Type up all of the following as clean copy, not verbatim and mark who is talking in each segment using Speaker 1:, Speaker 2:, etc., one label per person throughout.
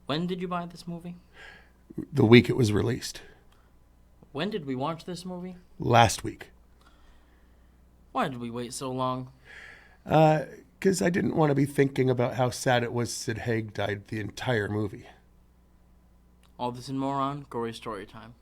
Speaker 1: When did you buy this movie?
Speaker 2: The week it was released.
Speaker 1: When did we watch this movie?
Speaker 2: Last week.
Speaker 1: Why did we wait so long?
Speaker 2: Because I didn't want to be thinking about how sad it was Sid Haig died the entire movie.
Speaker 1: All this and more on Gory Storytime.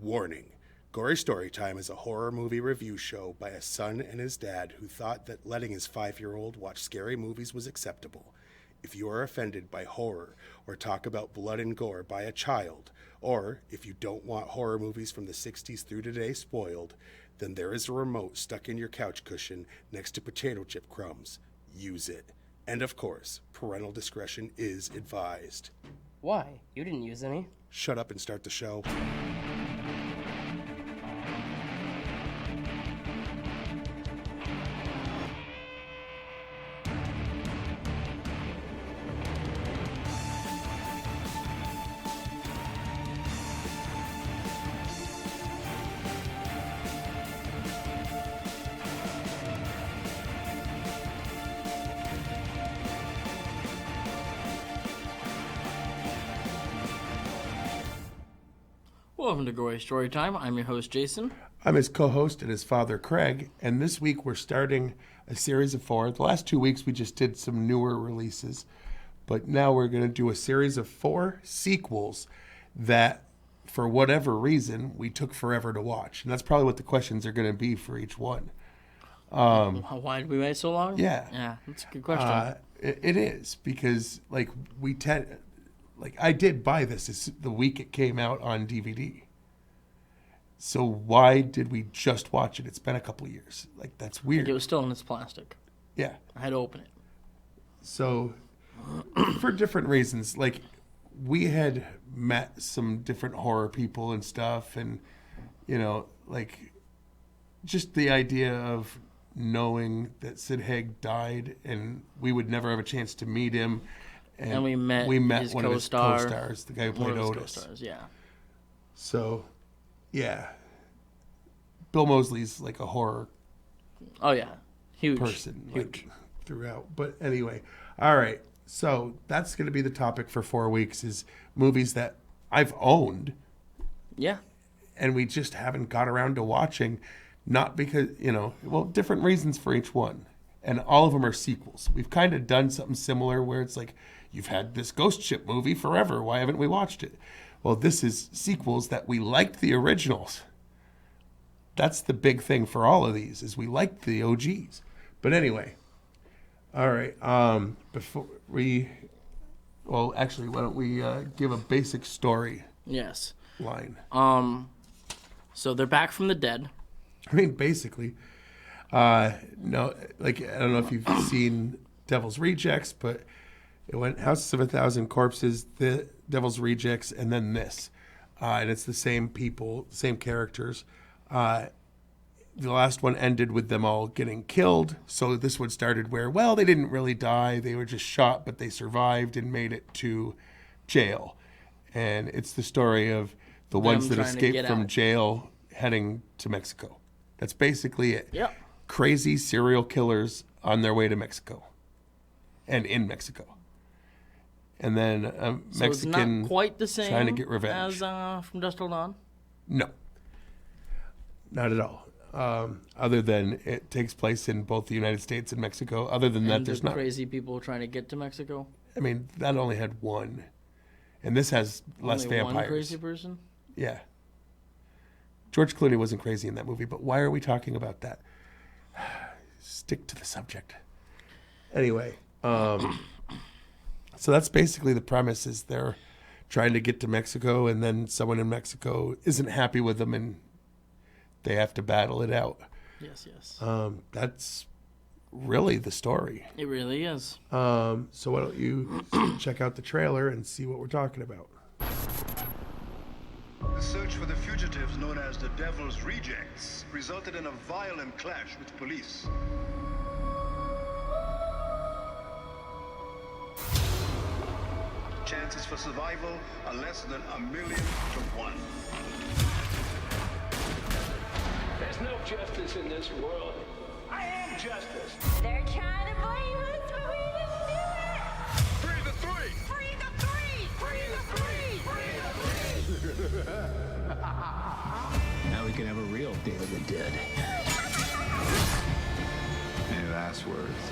Speaker 3: Warning. Gory Storytime is a horror movie review show by a son and his dad who thought that letting his 5-year-old watch scary movies was acceptable. If you are offended by horror or talk about blood and gore by a child, or if you don't want horror movies from the 60s through today spoiled, then there is a remote stuck in your couch cushion next to potato chip crumbs. Use it. And of course, parental discretion is advised.
Speaker 4: Why? You didn't use any.
Speaker 3: Shut up and start the show.
Speaker 1: Welcome to Gory Storytime. I'm your host, Jason.
Speaker 2: I'm his co-host and his father, Craig, and this week we're starting a series of 4. The last 2 weeks we just did some newer releases, but now we're going to do a series of 4 sequels that, for whatever reason, we took forever to watch. And that's probably what the questions are going to be for each one.
Speaker 1: Why did we wait so long?
Speaker 2: Yeah,
Speaker 1: that's a good question.
Speaker 2: It is, because I did buy this the week it came out on DVD. So why did we just watch it? It's been a couple of years. That's weird.
Speaker 1: It was still in its plastic.
Speaker 2: Yeah.
Speaker 1: I had to open it.
Speaker 2: So, for different reasons, we had met some different horror people and stuff, and, just the idea of knowing that Sid Haig died and we would never have a chance to meet him.
Speaker 1: And we met his
Speaker 2: one
Speaker 1: co-star,
Speaker 2: of his co-stars, the guy who played Otis.
Speaker 1: Co-stars, yeah.
Speaker 2: So, yeah. Bill Moseley's like a horror
Speaker 1: huge
Speaker 2: person
Speaker 1: huge.
Speaker 2: Throughout. But anyway, all right. So that's going to be the topic for 4 weeks is movies that I've owned.
Speaker 1: Yeah.
Speaker 2: And we just haven't got around to watching, not because, different reasons for each one. And all of them are sequels. We've kind of done something similar where it's like, you've had this Ghost Ship movie forever. Why haven't we watched it? Well, this is sequels that we liked the originals. That's the big thing for all of these, is we liked the OGs. But anyway, all right. Before we, why don't we give a basic story?
Speaker 1: Yes.
Speaker 2: Line.
Speaker 1: So they're back from the dead.
Speaker 2: I mean, basically. No, I don't know if you've seen Devil's Rejects, but it went Houses of a Thousand Corpses, The Devil's Rejects, and then this. And it's the same people, same characters. The last one ended with them all getting killed. So this one started where, they didn't really die. They were just shot, but they survived and made it to jail. And it's the story of the ones that escaped from jail heading to Mexico. That's basically it.
Speaker 1: Yep.
Speaker 2: Crazy serial killers on their way to Mexico and in Mexico. And then
Speaker 1: So
Speaker 2: Mexican
Speaker 1: it's not quite the same
Speaker 2: trying to get revenge.
Speaker 1: as From Dusk Till Dawn?
Speaker 2: No. Not at all. Other than it takes place in both the United States and Mexico. Other than that, there's not.
Speaker 1: Crazy people trying to get to Mexico?
Speaker 2: I mean, that only had one. And this has less
Speaker 1: Only
Speaker 2: vampires.
Speaker 1: One crazy person?
Speaker 2: Yeah. George Clooney wasn't crazy in that movie, but why are we talking about that? Stick to the subject. Anyway, so that's basically the premise, is they're trying to get to Mexico, and then someone in Mexico isn't happy with them, and they have to battle it out.
Speaker 1: Yes.
Speaker 2: That's really the story.
Speaker 1: It really is.
Speaker 2: So why don't you check out the trailer and see what we're talking about.
Speaker 5: The search for the fugitives known as the Devil's Rejects resulted in a violent clash with police. Chances for survival are less than 1,000,000 to 1.
Speaker 6: There's no justice in this world. I am justice.
Speaker 7: They're trying to blame us, but we didn't do it!
Speaker 5: Free the three!
Speaker 7: Free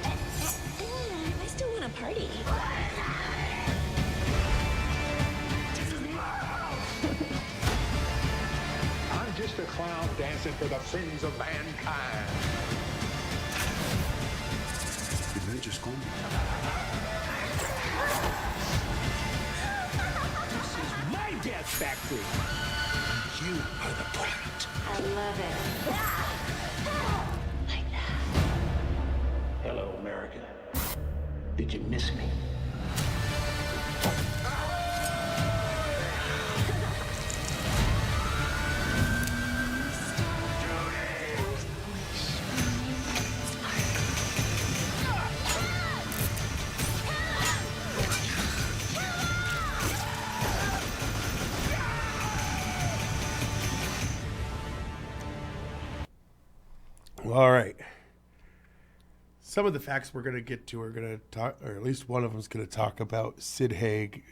Speaker 7: I still want to party.
Speaker 6: I'm just a clown dancing for the sins of mankind.
Speaker 5: You may just go.
Speaker 6: This is my death factory.
Speaker 5: You are the product.
Speaker 7: I love it. Like that.
Speaker 6: Hello, America. Did you miss me?
Speaker 2: All right. Some of the facts we're going to get to are going to talk, or at least one of them is going to talk about Sid Haig,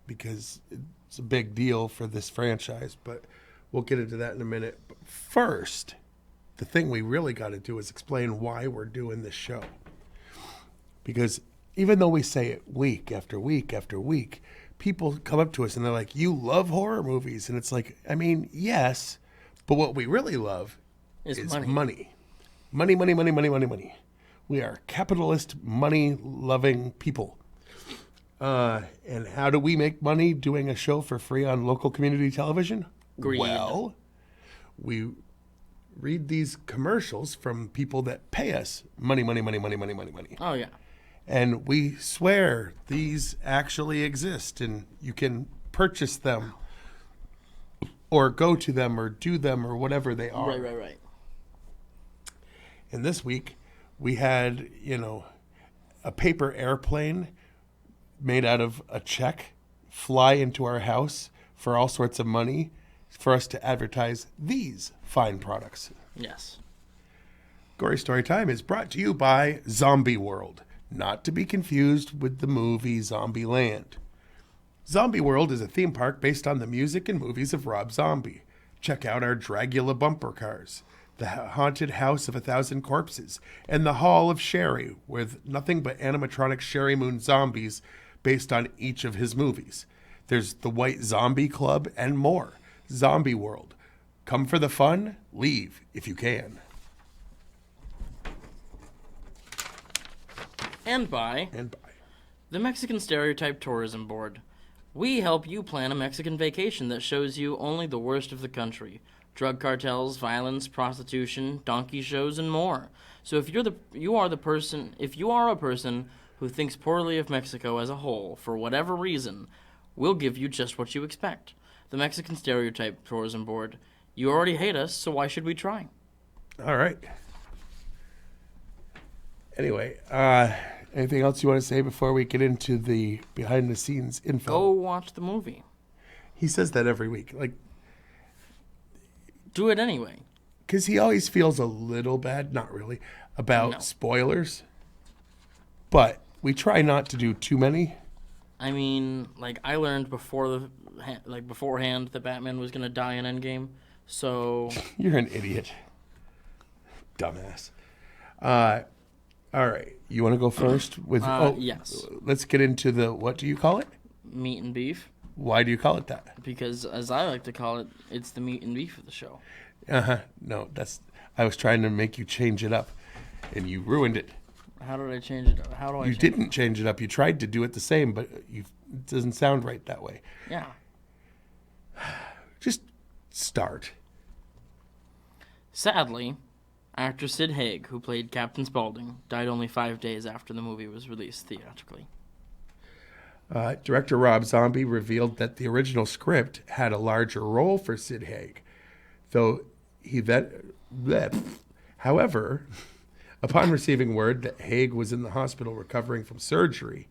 Speaker 2: because it's a big deal for this franchise, but we'll get into that in a minute. But first, the thing we really got to do is explain why we're doing this show. Because even though we say it week after week after week, people come up to us and they're like, you love horror movies. And it's like, I mean, yes, but what we really love is money. Money, money, money, money, money, money. We are capitalist, money-loving people. And how do we make money doing a show for free on local community television?
Speaker 1: Greed.
Speaker 2: Well, we read these commercials from people that pay us money, money, money, money, money, money, money.
Speaker 1: Oh, yeah.
Speaker 2: And we swear these actually exist and you can purchase them or go to them or do them or whatever they are.
Speaker 1: Right.
Speaker 2: And this week we had, a paper airplane made out of a check fly into our house for all sorts of money for us to advertise these fine products.
Speaker 1: Yes.
Speaker 2: Gory Storytime is brought to you by Zombie World, not to be confused with the movie Zombieland. Zombie World is a theme park based on the music and movies of Rob Zombie. Check out our Dragula bumper cars, the Haunted House of 1,000 Corpses, and the Hall of Sherry, with nothing but animatronic Sherry Moon zombies based on each of his movies. There's the White Zombie Club and more. Zombie World. Come for the fun, leave if you can.
Speaker 1: And by the Mexican Stereotype Tourism Board. We help you plan a Mexican vacation that shows you only the worst of the country. Drug cartels, violence, prostitution, donkey shows, and more. So if you are a person who thinks poorly of Mexico as a whole, for whatever reason, we'll give you just what you expect. The Mexican Stereotype Tourism Board. You already hate us, so why should we try?
Speaker 2: All right. Anyway, anything else you want to say before we get into the behind-the-scenes info?
Speaker 1: Go watch the movie.
Speaker 2: He says that every week.
Speaker 1: Do it anyway.
Speaker 2: Because he always feels a little bad, not really, about spoilers. But we try not to do too many.
Speaker 1: I mean, I learned beforehand that Batman was going to die in Endgame, so...
Speaker 2: You're an idiot. Dumbass. All right. You want to go first?
Speaker 1: Yes.
Speaker 2: Let's get into what do you call it?
Speaker 1: Meat and beef.
Speaker 2: Why do you call it that?
Speaker 1: Because, as I like to call it, it's the meat and beef of the show.
Speaker 2: No, I was trying to make you change it up, and you ruined it.
Speaker 1: How did I change it up? How do I
Speaker 2: You didn't change it up. You tried to do it the same, but it doesn't sound right that way.
Speaker 1: Yeah.
Speaker 2: Just start.
Speaker 1: Sadly, actor Sid Haig, who played Captain Spaulding, died only 5 days after the movie was released theatrically.
Speaker 2: Director Rob Zombie revealed that the original script had a larger role for Sid Haig, However, upon receiving word that Haig was in the hospital recovering from surgery,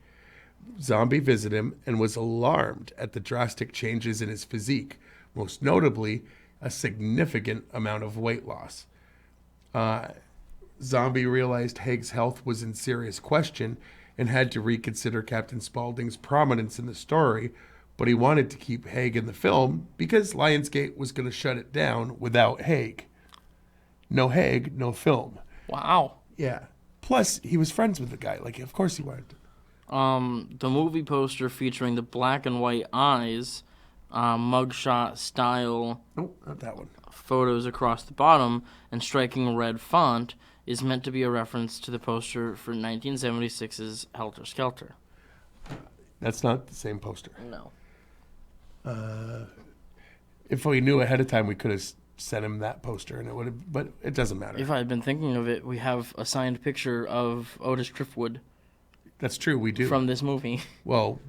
Speaker 2: Zombie visited him and was alarmed at the drastic changes in his physique, most notably a significant amount of weight loss. Zombie realized Haig's health was in serious question and had to reconsider Captain Spaulding's prominence in the story, but he wanted to keep Haig in the film because Lionsgate was going to shut it down without Haig. No Haig, no film.
Speaker 1: Wow.
Speaker 2: Yeah. Plus, he was friends with the guy. Like, of course he wanted to.
Speaker 1: The movie poster featuring the black and white eyes, mugshot style
Speaker 2: Nope, not that one.
Speaker 1: photos across the bottom and striking red font is meant to be a reference to the poster for 1976's Helter Skelter.
Speaker 2: That's not the same poster.
Speaker 1: No.
Speaker 2: If we knew ahead of time, we could have sent him that poster, and it would have. But it doesn't matter.
Speaker 1: If I had been thinking of it, we have a signed picture of Otis Driftwood
Speaker 2: That's true. We do.
Speaker 1: from this movie.
Speaker 2: Well,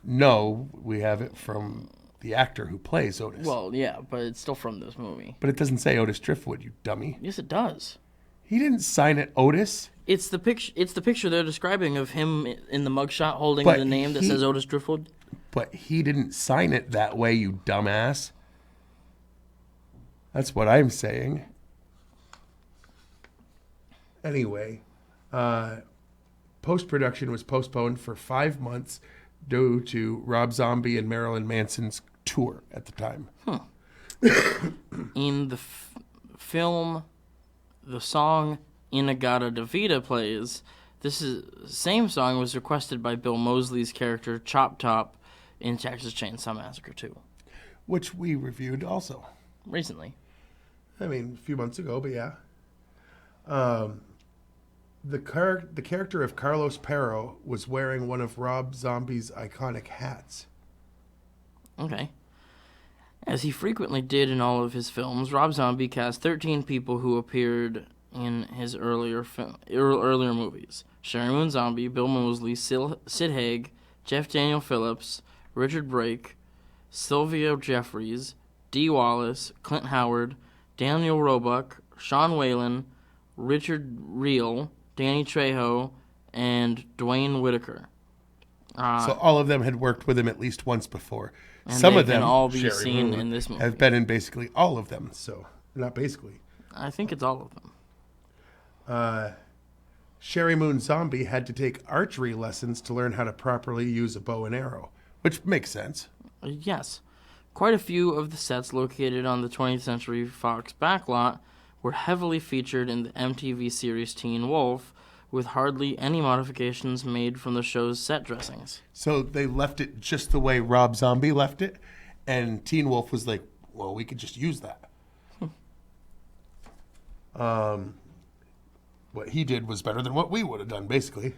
Speaker 2: no, we have it from the actor who plays Otis.
Speaker 1: Well, yeah, but it's still from this movie.
Speaker 2: But it doesn't say Otis Driftwood, you dummy.
Speaker 1: Yes, it does.
Speaker 2: He didn't sign it Otis.
Speaker 1: It's the picture. It's the picture they're describing of him in the mugshot holding
Speaker 2: But
Speaker 1: the name that
Speaker 2: he-
Speaker 1: says Otis Driftwood.
Speaker 2: But he didn't sign it that way, you dumbass. That's what I'm saying. Anyway, post-production was postponed for 5 months due to Rob Zombie and Marilyn Manson's tour at the time.
Speaker 1: In the film, the song Inagata Davida plays. Same song was requested by Bill Moseley's character Chop Top in Texas Chainsaw Massacre 2.
Speaker 2: Which we reviewed also.
Speaker 1: Recently.
Speaker 2: I mean, a few months ago, but yeah. The character of Carlos Perro was wearing one of Rob Zombie's iconic hats.
Speaker 1: Okay. As he frequently did in all of his films, Rob Zombie cast 13 people who appeared in his earlier movies. Sherry Moon Zombie, Bill Moseley, Sid Haig, Jeff Daniel Phillips, Richard Brake, Sylvia Jeffries, Dee Wallace, Clint Howard, Daniel Roebuck, Sean Whalen, Richard Reel, Danny Trejo, and Dwayne Whitaker.
Speaker 2: So all of them had worked with him at least once before.
Speaker 1: And
Speaker 2: Some
Speaker 1: they
Speaker 2: of them
Speaker 1: can all be
Speaker 2: Sherry
Speaker 1: seen
Speaker 2: Moon,
Speaker 1: in this movie.
Speaker 2: have been in basically all of them. So not basically.
Speaker 1: I think it's all of them.
Speaker 2: Sherry Moon Zombie had to take archery lessons to learn how to properly use a bow and arrow, which makes sense.
Speaker 1: Yes. Quite a few of the sets located on the 20th Century Fox backlot were heavily featured in the MTV series Teen Wolf, with hardly any modifications made from the show's set dressings.
Speaker 2: So they left it just the way Rob Zombie left it, and Teen Wolf was like, well, we could just use that. What he did was better than what we would have done, basically.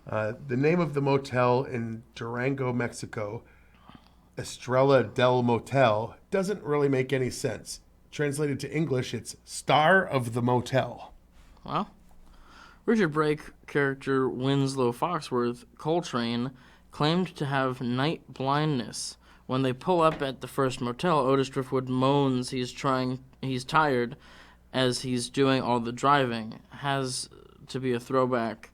Speaker 2: The name of the motel in Durango, Mexico, Estrella del Motel, doesn't really make any sense. Translated to English, it's Star of the Motel.
Speaker 1: Well, Richard Brake character Winslow Foxworth Coltrane claimed to have night blindness. When they pull up at the first motel, Otis Driftwood moans he's tired as he's doing all the driving. Has to be a throwback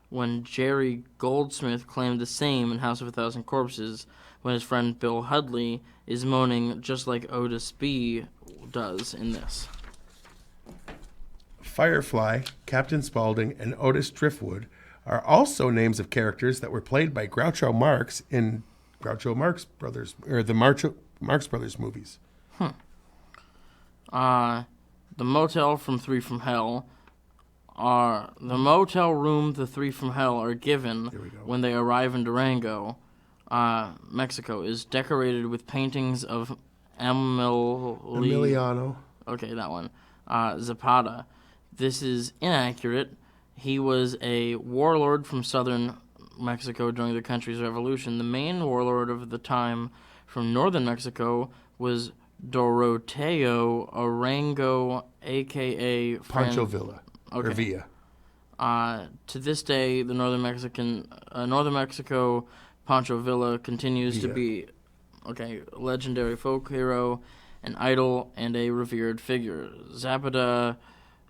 Speaker 1: when Jerry Goldsmith claimed the same in House of a Thousand Corpses when his friend Bill Hudley is moaning just like Otis B does in this.
Speaker 2: Firefly, Captain Spaulding, and Otis Driftwood are also names of characters that were played by Groucho Marx in Groucho Marx Brothers, or the Marx Brothers movies.
Speaker 1: The motel from Three from Hell the motel room the Three from Hell are given when they arrive in Durango, Mexico, is decorated with paintings of
Speaker 2: Emiliano.
Speaker 1: Okay, that one. Zapata. This is inaccurate. He was a warlord from southern Mexico during the country's revolution. The main warlord of the time from northern Mexico was Doroteo Arango, a.k.a.
Speaker 2: Pancho Villa.
Speaker 1: Okay.
Speaker 2: Or Villa.
Speaker 1: To this day, the Northern Mexico Pancho Villa continues to be a legendary folk hero, an idol, and a revered figure. Zapata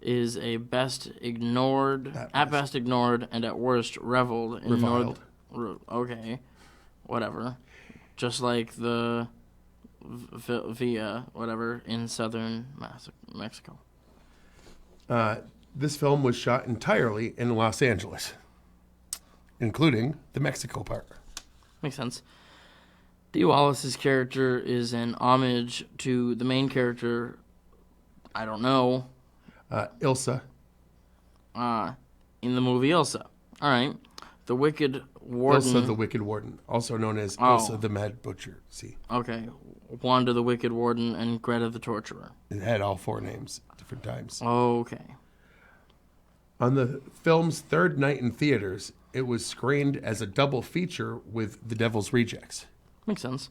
Speaker 1: is at best ignored, and at worst reveled in
Speaker 2: Reviled.
Speaker 1: Whatever. Just like the Villa, whatever, in southern Mexico.
Speaker 2: This film was shot entirely in Los Angeles, including the Mexico part.
Speaker 1: Makes sense. Dee Wallace's character is an homage to the main character, I don't know.
Speaker 2: Ilsa.
Speaker 1: in the movie Ilsa. All right. The Wicked Warden.
Speaker 2: Ilsa the Wicked Warden, also known as Ilsa the Mad Butcher. See,
Speaker 1: Okay. Wanda the Wicked Warden and Greta the Torturer.
Speaker 2: it had all 4 names, different times.
Speaker 1: Okay.
Speaker 2: On the film's third night in theaters, it was screened as a double feature with The Devil's Rejects.
Speaker 1: Makes sense.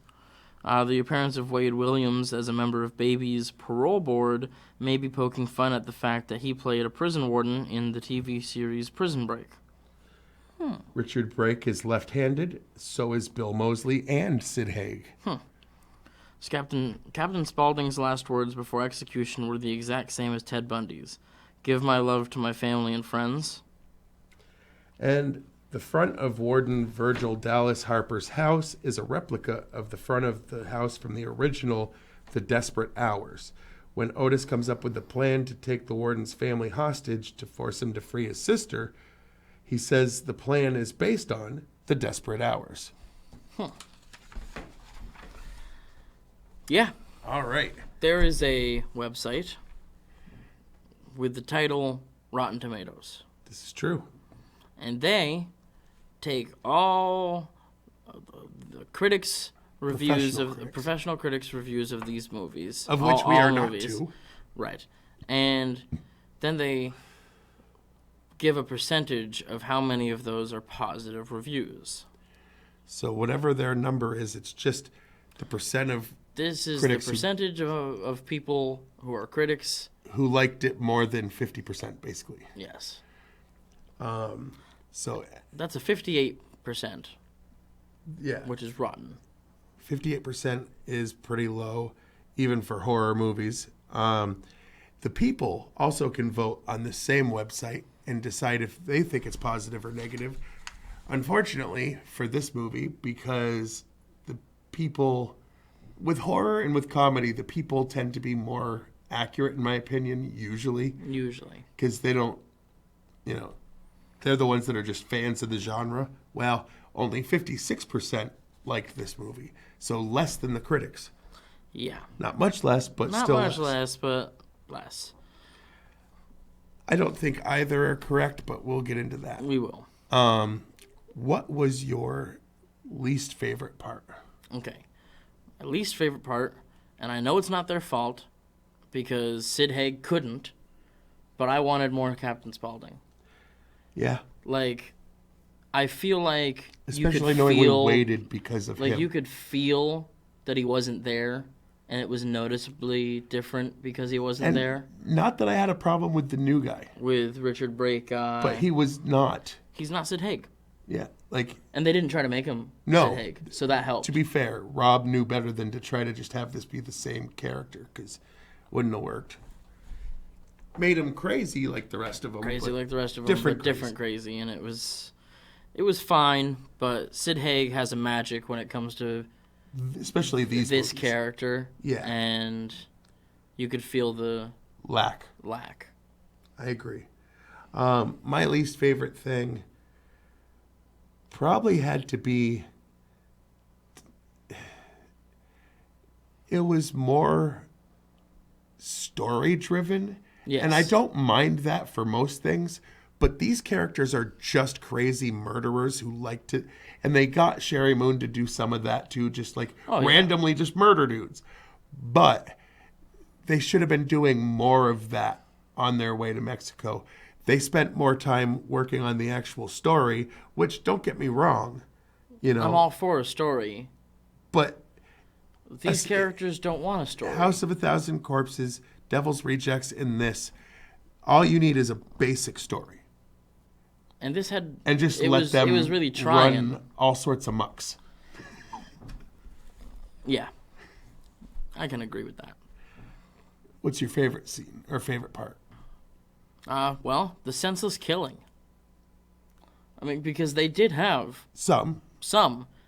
Speaker 1: The appearance of Wade Williams as a member of Baby's parole board may be poking fun at the fact that he played a prison warden in the TV series Prison Break.
Speaker 2: Richard Brake is left-handed, so is Bill Moseley and Sid Haig.
Speaker 1: Captain Spaulding's last words before execution were the exact same as Ted Bundy's. Give my love to my family and friends.
Speaker 2: And the front of Warden Virgil Dallas Harper's house is a replica of the front of the house from the original The Desperate Hours. When Otis comes up with the plan to take the warden's family hostage to force him to free his sister, he says the plan is based on The Desperate Hours.
Speaker 1: Yeah.
Speaker 2: All right.
Speaker 1: There is a website with the title Rotten Tomatoes.
Speaker 2: This is true.
Speaker 1: And they take all the critics' reviews professional critics' reviews of these movies,
Speaker 2: Of which we are not
Speaker 1: movies.
Speaker 2: two.
Speaker 1: Right. And then they give a percentage of how many of those are positive reviews.
Speaker 2: So whatever their number is, it's just the percent of
Speaker 1: This is
Speaker 2: critics
Speaker 1: the percentage of people who are critics.
Speaker 2: who liked it more than 50%, basically.
Speaker 1: Yes.
Speaker 2: So,
Speaker 1: That's a 58%,
Speaker 2: yeah,
Speaker 1: which is rotten.
Speaker 2: 58% is pretty low, even for horror movies. The people also can vote on the same website and decide if they think it's positive or negative. Unfortunately, for this movie, because the people with horror and with comedy, the people tend to be more accurate, in my opinion, usually.
Speaker 1: Usually.
Speaker 2: Because they don't, they're the ones that are just fans of the genre. Well, only 56% liked this movie. So less than the critics.
Speaker 1: Yeah.
Speaker 2: Not much less, but
Speaker 1: Not
Speaker 2: still
Speaker 1: much
Speaker 2: less.
Speaker 1: less, but less.
Speaker 2: I don't think either are correct, but we'll get into that.
Speaker 1: We will.
Speaker 2: What was your least favorite part?
Speaker 1: Okay. My least favorite part, and I know it's not their fault because Sid Haig couldn't, but I wanted more Captain Spaulding.
Speaker 2: Yeah.
Speaker 1: Like, I feel like
Speaker 2: Especially
Speaker 1: you could
Speaker 2: knowing
Speaker 1: feel,
Speaker 2: we waited because of him.
Speaker 1: you could feel that he wasn't there, and it was noticeably different because he wasn't
Speaker 2: And
Speaker 1: there.
Speaker 2: not that I had a problem with the new guy,
Speaker 1: With Richard Brake,
Speaker 2: but he was not.
Speaker 1: he's not Sid Haig.
Speaker 2: Yeah. Like,
Speaker 1: And they didn't try to make him
Speaker 2: No.
Speaker 1: Sid Haig, so that helped.
Speaker 2: to be fair, Rob knew better than to try to just have this be the same character, because wouldn't have worked. Made him crazy like the rest of them.
Speaker 1: Crazy
Speaker 2: but
Speaker 1: like the rest of them,
Speaker 2: different
Speaker 1: but different crazy, and it was fine. But Sid Haig has a magic when it comes to
Speaker 2: especially these
Speaker 1: this
Speaker 2: movies.
Speaker 1: character,
Speaker 2: Yeah.
Speaker 1: and you could feel the
Speaker 2: Lack.
Speaker 1: lack.
Speaker 2: I agree. My least favorite thing probably had to be, it was more story driven.
Speaker 1: Yes.
Speaker 2: And I don't mind that for most things, but these characters are just crazy murderers who like to, and they got Sherry Moon to do some of that too, just like randomly just murder dudes. But they should have been doing more of that on their way to Mexico. They spent more time working on the actual story, which, don't get me wrong,
Speaker 1: I'm all for a story.
Speaker 2: but
Speaker 1: These characters don't want a story.
Speaker 2: House of a Thousand Corpses, Devil's Rejects, in this, all you need is a basic story.
Speaker 1: And this had
Speaker 2: And just
Speaker 1: it
Speaker 2: let
Speaker 1: was,
Speaker 2: them
Speaker 1: it was really trying.
Speaker 2: run all sorts of mucks.
Speaker 1: Yeah, I can agree with that.
Speaker 2: What's your favorite scene or favorite part?
Speaker 1: Well, the senseless killing. I mean, because they did have
Speaker 2: Some.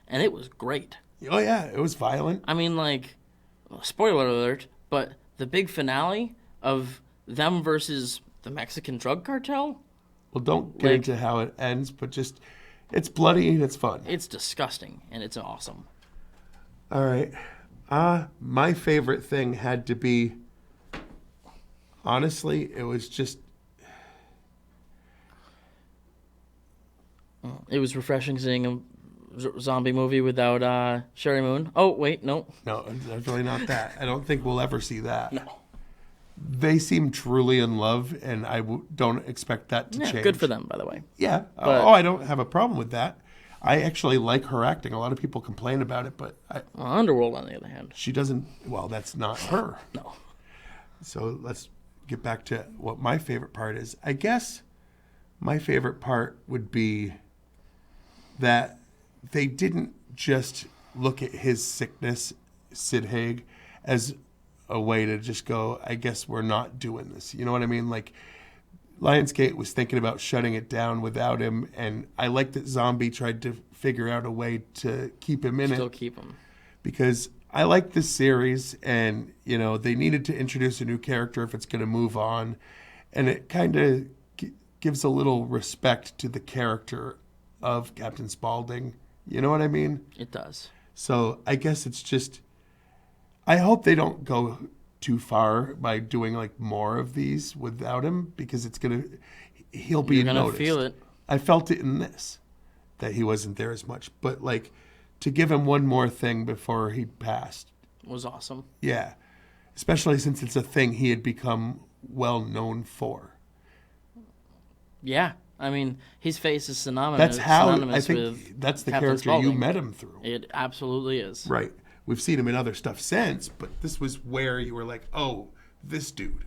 Speaker 1: and it was great.
Speaker 2: Oh, yeah, it was violent.
Speaker 1: I mean, like, spoiler alert, but the big finale of them versus the Mexican drug cartel,
Speaker 2: Well, don't get into how it ends, but just, it's bloody and it's fun.
Speaker 1: it's disgusting and it's awesome.
Speaker 2: All right. My favorite thing had to be, honestly, it was just,
Speaker 1: It was refreshing seeing a zombie movie without Sherry Moon. Oh, wait, no.
Speaker 2: No, it's definitely not that. I don't think we'll ever see that.
Speaker 1: No.
Speaker 2: They seem truly in love, and I don't expect that to change.
Speaker 1: Good for them, by the way.
Speaker 2: Yeah.
Speaker 1: But-
Speaker 2: I don't have a problem with that. I actually like her acting. A lot of people complain about it, but
Speaker 1: Underworld, on the other hand.
Speaker 2: she doesn't. Well, that's not her.
Speaker 1: No.
Speaker 2: So let's get back to what my favorite part is. I guess my favorite part would be that they didn't just look at his sickness, Sid Haig, as a way to just go, I guess we're not doing this. You know what I mean? Like, Lionsgate was thinking about shutting it down without him, and I like that Zombie tried to figure out a way to keep him in
Speaker 1: Still
Speaker 2: it.
Speaker 1: keep him.
Speaker 2: Because I like this series, and, they needed to introduce a new character if it's going to move on, and it kind of gives a little respect to the character of Captain Spaulding. You know what I mean?
Speaker 1: It does.
Speaker 2: So I guess it's just, I hope they don't go too far by doing like more of these without him, because he'll be
Speaker 1: You're gonna
Speaker 2: noticed.
Speaker 1: feel it.
Speaker 2: I felt it in this, that he wasn't there as much, but like to give him one more thing before he passed.
Speaker 1: Was awesome.
Speaker 2: Yeah. Especially since it's a thing he had become well known for.
Speaker 1: Yeah. I mean, his face is synonymous.
Speaker 2: That's how,
Speaker 1: synonymous
Speaker 2: I think
Speaker 1: with
Speaker 2: that's the
Speaker 1: Captain
Speaker 2: character you
Speaker 1: Spaulding.
Speaker 2: met him through.
Speaker 1: It absolutely is.
Speaker 2: Right. We've seen him in other stuff since, but this was where you were like, oh, this dude.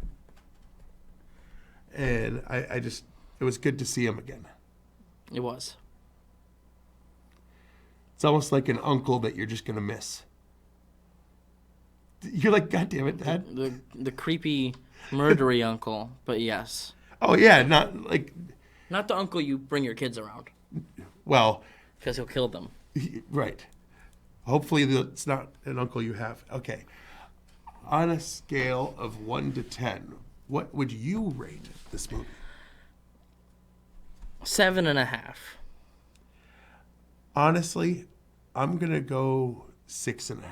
Speaker 2: And it was good to see him again.
Speaker 1: It was.
Speaker 2: It's almost like an uncle that you're just going to miss. You're like, God damn it, Dad.
Speaker 1: The creepy, murdery uncle, but yes.
Speaker 2: Oh, yeah, not like,
Speaker 1: Not the uncle you bring your kids around,
Speaker 2: well,
Speaker 1: because he'll kill them.
Speaker 2: right. Hopefully it's not an uncle you have. Okay. On a scale of 1 to 10, what would you rate this movie?
Speaker 1: 7.5.
Speaker 2: Honestly, I'm going to go 6.5.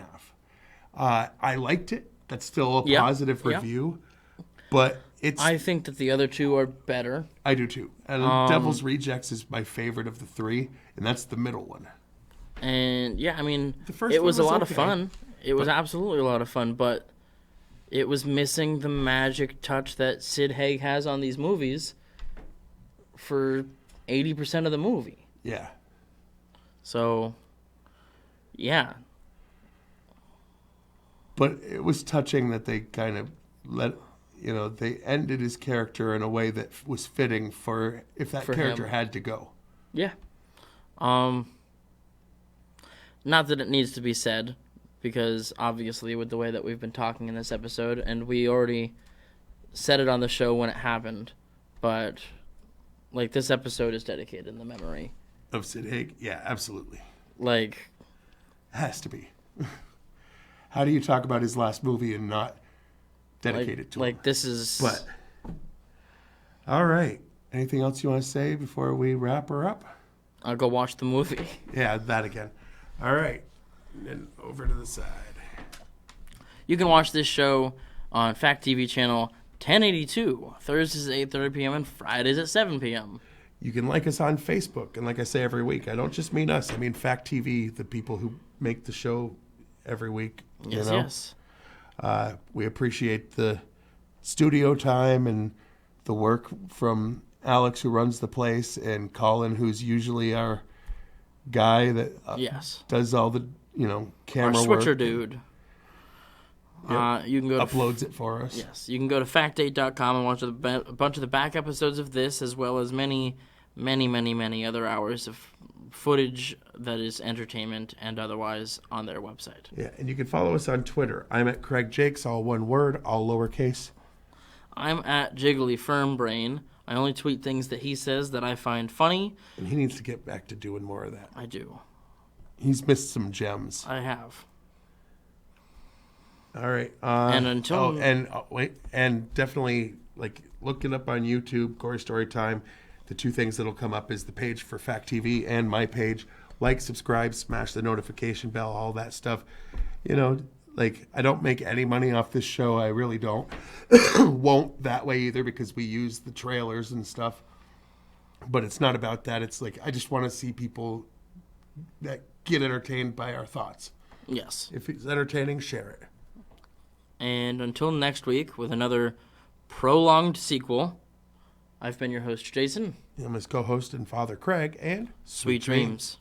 Speaker 2: I liked it. That's still a
Speaker 1: Yeah.
Speaker 2: positive
Speaker 1: Yeah.
Speaker 2: review. But
Speaker 1: I think that the other two are better.
Speaker 2: I do too. And Devil's Rejects is my favorite of the three, and that's the middle one.
Speaker 1: And yeah, I mean,
Speaker 2: The first
Speaker 1: it
Speaker 2: one
Speaker 1: was a
Speaker 2: was
Speaker 1: lot of
Speaker 2: okay,
Speaker 1: fun. It was absolutely a lot of fun, but it was missing the magic touch that Sid Haig has on these movies for 80% of the movie.
Speaker 2: Yeah.
Speaker 1: So, yeah.
Speaker 2: But it was touching that they kind of they ended his character in a way that was fitting for if that
Speaker 1: For
Speaker 2: character
Speaker 1: him.
Speaker 2: had to go.
Speaker 1: Yeah. Not that it needs to be said, because obviously with the way that we've been talking in this episode, and we already said it on the show when it happened, but like this episode is dedicated in the memory.
Speaker 2: Of Sid Haig? Yeah, absolutely.
Speaker 1: Like,
Speaker 2: Has to be. How do you talk about his last movie and not dedicate it to him?
Speaker 1: like this is.
Speaker 2: But, all right. Anything else you want to say before we wrap her up?
Speaker 1: I'll go watch the movie.
Speaker 2: Yeah, that again. All right. And then over to the side.
Speaker 1: You can watch this show on Fact TV channel 1082, Thursdays at 8:30 p.m. and Fridays at 7 p.m.
Speaker 2: You can like us on Facebook. And like I say every week, I don't just mean us. I mean Fact TV, the people who make the show every week.
Speaker 1: Yes, yes.
Speaker 2: We appreciate the studio time and the work from Alex, who runs the place, and Colin, who's usually our guy that
Speaker 1: Yes.
Speaker 2: does all the
Speaker 1: Our
Speaker 2: camera
Speaker 1: switcher
Speaker 2: work.
Speaker 1: dude.
Speaker 2: Yep.
Speaker 1: You can go to
Speaker 2: Uploads it for us.
Speaker 1: Yes, you can go to fact8.com and watch a bunch of the back episodes of this, as well as many other hours of footage that is entertainment and otherwise on their website.
Speaker 2: Yeah, and you can follow us on Twitter. I'm at Craig Jakes, all one word, all lowercase.
Speaker 1: I'm at Jiggly Firm Brain. I only tweet things that he says that I find funny.
Speaker 2: And he needs to get back to doing more of that.
Speaker 1: I do.
Speaker 2: He's missed some gems.
Speaker 1: I have.
Speaker 2: All right.
Speaker 1: And until...
Speaker 2: and definitely look it up on YouTube, Gory Story Time. The two things that'll come up is the page for Fact TV and my page. Like, subscribe, smash the notification bell, all that stuff. I don't make any money off this show. I really don't. Won't that way either, because we use the trailers and stuff. But it's not about that. It's like, I just want to see people that get entertained by our thoughts.
Speaker 1: Yes.
Speaker 2: If it's entertaining, share it.
Speaker 1: And until next week with another prolonged sequel, I've been your host, Jason.
Speaker 2: I'm his co-host and father, Craig, and
Speaker 1: Sweet dreams.